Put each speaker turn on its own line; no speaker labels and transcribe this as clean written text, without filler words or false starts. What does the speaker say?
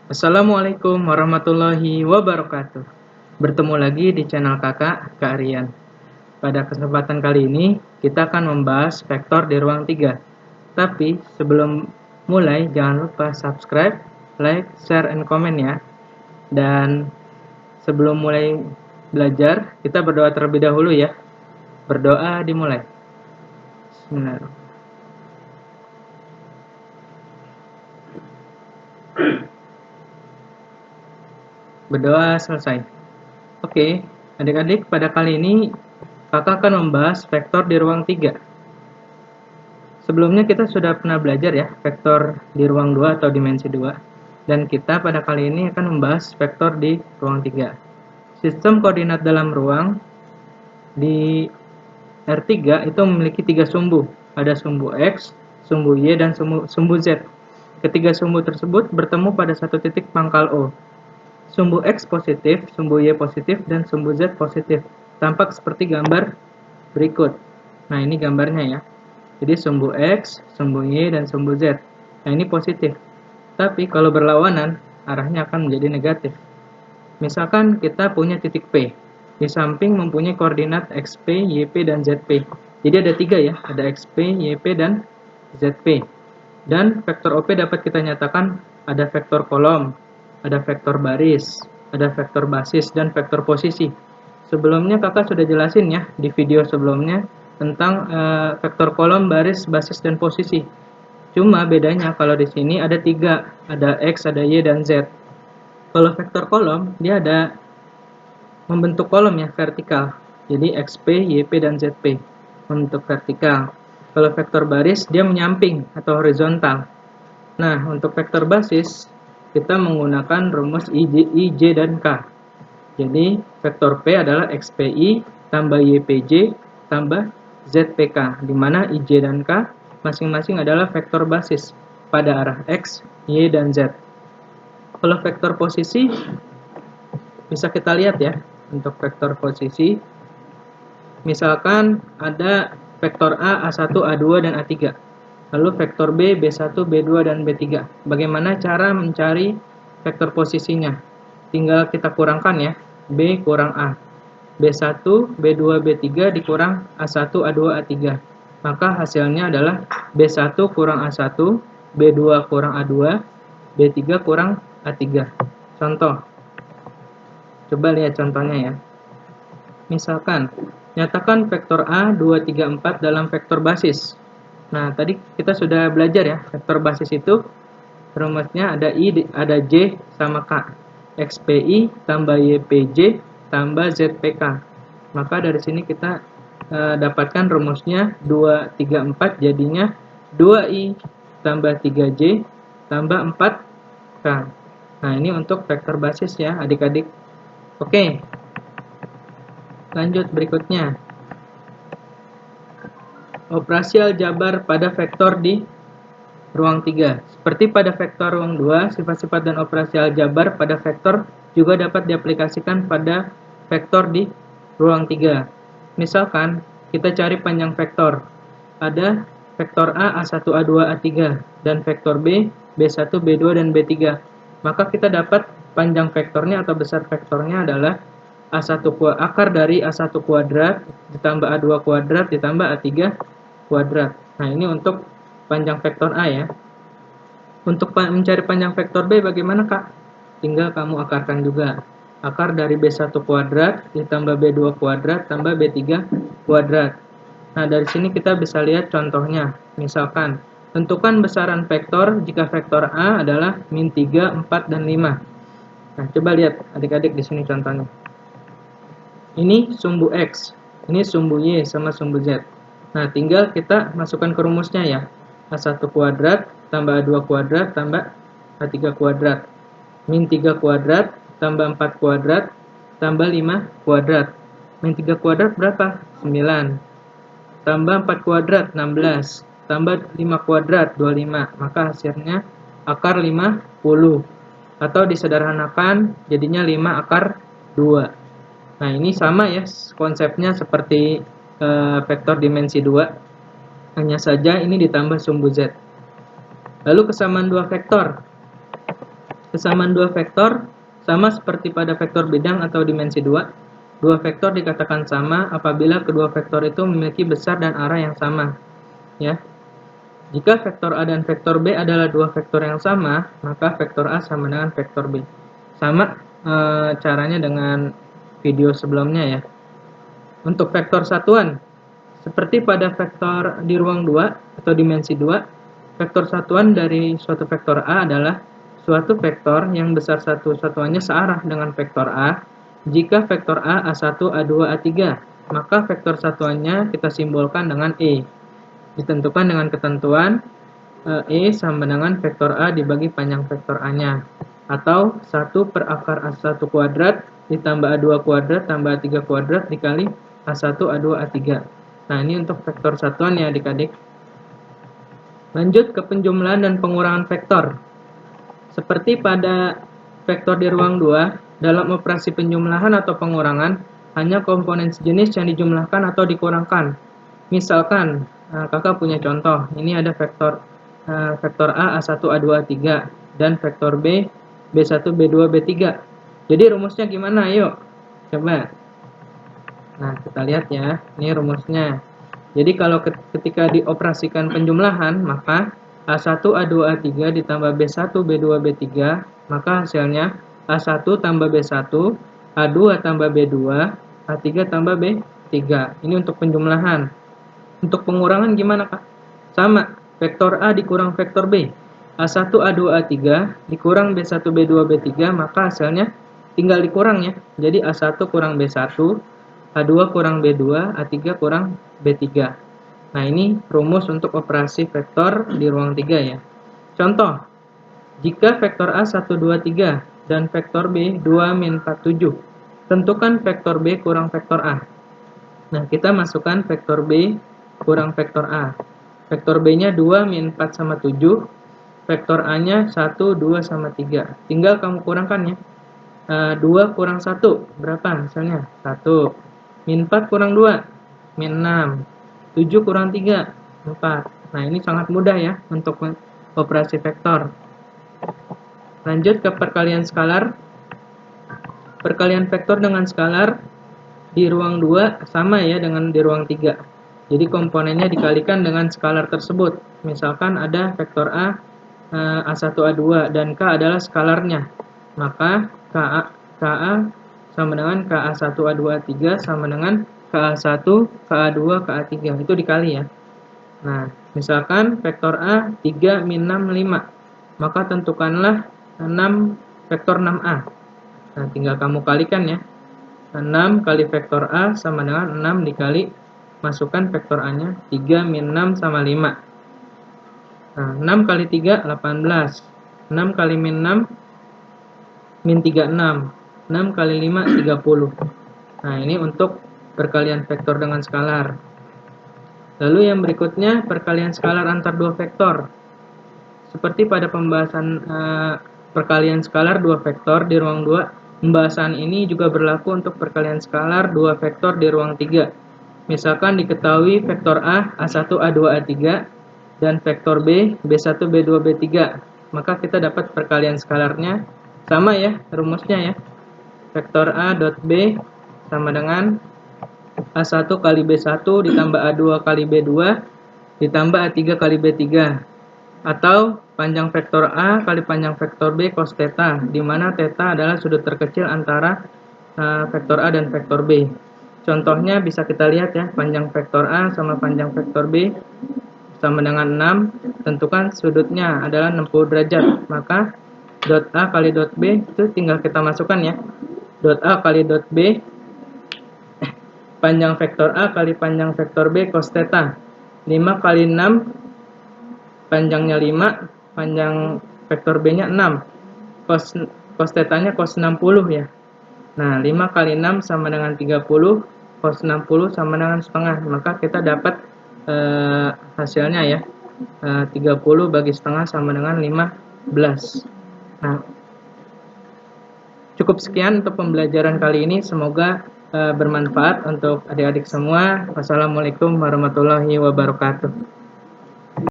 Assalamualaikum warahmatullahi wabarakatuh. Bertemu lagi di channel kakak, Kak Rian. Pada kesempatan kali ini, kita akan membahas vektor di ruang 3. Tapi, sebelum mulai, jangan lupa subscribe, like, share, and comment ya. Dan sebelum mulai belajar, kita berdoa terlebih dahulu ya. Berdoa dimulai. Bismillahirrahmanirrahim. Berdoa selesai. Oke, adik-adik, pada kali ini kakak akan membahas vektor di ruang 3. Sebelumnya kita sudah pernah belajar ya vektor di ruang 2 atau dimensi 2. Dan kita pada kali ini akan membahas vektor di ruang 3. Sistem koordinat dalam ruang di R3 itu memiliki 3 sumbu. Ada sumbu X, sumbu Y, dan sumbu Z. Ketiga sumbu tersebut bertemu pada satu titik pangkal O. Sumbu X positif, sumbu Y positif, dan sumbu Z positif. Tampak seperti gambar berikut. Nah, ini gambarnya ya. Jadi sumbu X, sumbu Y, dan sumbu Z. Nah, ini positif. Tapi kalau berlawanan, arahnya akan menjadi negatif. Misalkan kita punya titik P. Di samping mempunyai koordinat XP, YP, dan ZP. Jadi ada 3 ya. Ada XP, YP, dan ZP. Dan vektor OP dapat kita nyatakan ada vektor kolom, ada vektor baris, ada vektor basis, dan vektor posisi. Sebelumnya kakak sudah jelasin ya di video sebelumnya tentang vektor kolom, baris, basis, dan posisi. Cuma bedanya kalau di sini ada 3, ada X, ada Y, dan Z. Kalau vektor kolom dia ada membentuk kolom ya vertikal. Jadi XP, YP, dan ZP membentuk vertikal. Kalau vektor baris dia menyamping atau horizontal. Nah, untuk vektor basis kita menggunakan rumus I, J, dan K. Jadi, vektor P adalah XPI tambah YPJ tambah ZPK, di mana I, J, dan K masing-masing adalah vektor basis pada arah X, Y, dan Z. Kalau vektor posisi, bisa kita lihat ya, untuk vektor posisi, misalkan ada vektor A, A1, A2, dan A3. Lalu vektor B, B1, B2, dan B3. Bagaimana cara mencari vektor posisinya? Tinggal kita kurangkan ya. B kurang A. B1, B2, B3 dikurang A1, A2, A3. Maka hasilnya adalah B1 kurang A1, B2 kurang A2, B3 kurang A3. Contoh. Coba lihat contohnya ya. Misalkan, nyatakan vektor A, 2, 3, 4 dalam vektor basis. Nah, tadi kita sudah belajar ya, vektor basis itu rumusnya ada I, ada J sama K. XPI tambah YPJ tambah ZPK. Maka dari sini kita dapatkan rumusnya 2, 3, 4 jadinya 2I tambah 3J tambah 4K. Nah, ini untuk vektor basis ya, adik-adik. Oke. Lanjut berikutnya. Operasi aljabar pada vektor di ruang 3. Seperti pada vektor ruang 2, sifat-sifat dan operasi aljabar pada vektor juga dapat diaplikasikan pada vektor di ruang 3. Misalkan, kita cari panjang vektor. Ada vektor A, A1, A2, A3, dan vektor B, B1, B2, dan B3. Maka kita dapat panjang vektornya atau besar vektornya adalah akar dari A1 kuadrat ditambah A2 kuadrat ditambah A3 kuadrat. Nah, ini untuk panjang vektor A ya. Untuk mencari panjang vektor B bagaimana, Kak? Tinggal kamu akarkan juga. Akar dari B1 kuadrat ditambah B2 kuadrat tambah B3 kuadrat. Nah, dari sini kita bisa lihat contohnya. Misalkan, tentukan besaran vektor jika vektor A adalah min 3, 4, dan 5. Nah, coba lihat adik-adik di sini contohnya. Ini sumbu X, ini sumbu Y sama sumbu Z. Nah, tinggal kita masukkan ke rumusnya ya. A1 kuadrat tambah A2 kuadrat tambah A3 kuadrat. Min 3 kuadrat tambah 4 kuadrat tambah 5 kuadrat. Min 3 kuadrat berapa? 9. Tambah 4 kuadrat 16. Tambah 5 kuadrat 25. Maka hasilnya akar 50. Atau disederhanakan jadinya 5 akar 2. Nah, ini sama ya konsepnya seperti vektor dimensi 2. Hanya saja ini ditambah sumbu Z. Lalu kesamaan dua vektor. Kesamaan dua vektor sama seperti pada vektor bidang atau dimensi 2. Dua vektor dikatakan sama apabila kedua vektor itu memiliki besar dan arah yang sama. Ya. Jika vektor A dan vektor B adalah dua vektor yang sama, maka vektor A sama dengan vektor B. Sama caranya dengan video sebelumnya ya. Untuk vektor satuan, seperti pada vektor di ruang 2 atau dimensi 2, vektor satuan dari suatu vektor A adalah suatu vektor yang besar satuannya searah dengan vektor A. Jika vektor A, A1, A2, A3, maka vektor satuannya kita simbolkan dengan E. Ditentukan dengan ketentuan E sama dengan vektor A dibagi panjang vektor A-nya. Atau 1 per akar A1 kuadrat ditambah A2 kuadrat tambah A3 kuadrat dikali A1, A2, A3. Nah, ini untuk vektor satuan ya adik-adik. Lanjut ke penjumlahan dan pengurangan vektor. Seperti pada vektor di ruang 2, dalam operasi penjumlahan atau pengurangan, hanya komponen sejenis yang dijumlahkan atau dikurangkan. Misalkan, kakak punya contoh, ini ada vektor A, A1, A2, A3, dan vektor B, B1, B2, B3. Jadi rumusnya gimana? Ayo, coba. Nah, kita lihat ya, ini rumusnya. Jadi kalau ketika dioperasikan penjumlahan, maka A1, A2, A3 ditambah B1, B2, B3, maka hasilnya A1 tambah B1, A2 tambah B2, A3 tambah B3. Ini untuk penjumlahan. Untuk pengurangan gimana, Kak? Sama, vektor A dikurang vektor B. A1, A2, A3 dikurang B1, B2, B3, maka hasilnya tinggal dikurang ya. Jadi A1 kurang B1, A2 kurang B2, A3 kurang B3. Nah, ini rumus untuk operasi vektor di ruang 3 ya. Contoh, jika vektor A 1, 2, 3 dan vektor B 2, min 4, 7, tentukan vektor B kurang vektor A. Nah, kita masukkan vektor B kurang vektor A. Vektor B-nya 2, min 4 sama 7, vektor A-nya 1, 2 sama 3. Tinggal kamu kurangkan ya. 2 kurang 1, berapa misalnya? 1. Min 4 kurang 2, min 6. 7 kurang 3, 4. Nah, ini sangat mudah ya untuk operasi vektor. Lanjut ke perkalian skalar. Perkalian vektor dengan skalar di ruang 2 sama ya dengan di ruang 3. Jadi komponennya dikalikan dengan skalar tersebut. Misalkan ada vektor A, A1, A2, dan K adalah skalarnya. Maka KA sama dengan KA1, A2, A3 sama dengan KA1, KA2, KA3. Itu dikali ya. Nah, misalkan vektor A 3, min 6, 5. Maka tentukanlah 6 vektor 6A. Nah, tinggal kamu kalikan ya. 6 kali vektor A sama dengan 6 dikali masukkan vektor A-nya 3, min 6 sama 5. Nah, 6 kali 3, 18. 6 kali min 6, min 36. 6 kali 5, 30. Nah, ini untuk perkalian vektor dengan skalar. Lalu yang berikutnya, perkalian skalar antar dua vektor. Seperti pada pembahasan perkalian skalar dua vektor di ruang 2, pembahasan ini juga berlaku untuk perkalian skalar dua vektor di ruang 3. Misalkan diketahui vektor A, A1, A2, A3, dan vektor B, B1, B2, B3. Maka kita dapat perkalian skalarnya sama ya, rumusnya ya. Vektor A dot B sama dengan A1 kali B1 ditambah A2 kali B2 ditambah A3 kali B3. Atau panjang vektor A kali panjang vektor B cos theta, di mana theta adalah sudut terkecil antara vektor A dan vektor B. Contohnya bisa kita lihat ya, panjang vektor A sama panjang vektor B sama dengan 6. Tentukan sudutnya adalah 60 derajat. Maka dot A kali dot B itu tinggal kita masukkan ya. Dot A kali dot B, panjang vektor A kali panjang vektor B cos theta. 5 kali 6, panjangnya 5, panjang vektor B-nya 6. Cos theta-nya cos 60 ya. Nah, 5 kali 6 sama dengan 30, cos 60 sama dengan setengah. Maka kita dapat hasilnya ya. 30 bagi setengah sama dengan 15. Nah, cukup sekian untuk pembelajaran kali ini. Semoga bermanfaat untuk adik-adik semua. Wassalamualaikum warahmatullahi wabarakatuh.